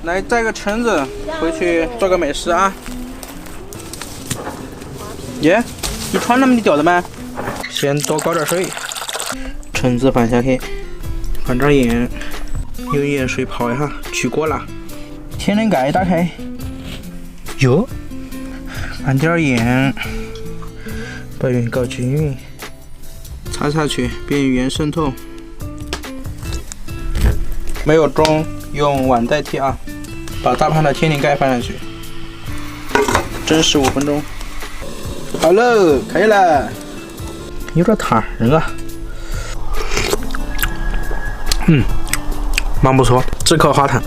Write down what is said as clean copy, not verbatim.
来摘个橙子，回去做个美食啊。耶，你穿那么低调的吗？先多搞点水，橙子放下去，放点盐，用盐水泡一下，去锅辣。天灵盖打开，哟，按点盐，把匀搞均匀，擦下去，边缘渗透。没有钟，用碗代替啊。把大盘的天灵盖放下去，蒸15分钟。好喽，可以了。有点烫啊。蛮不错，止口滑烫。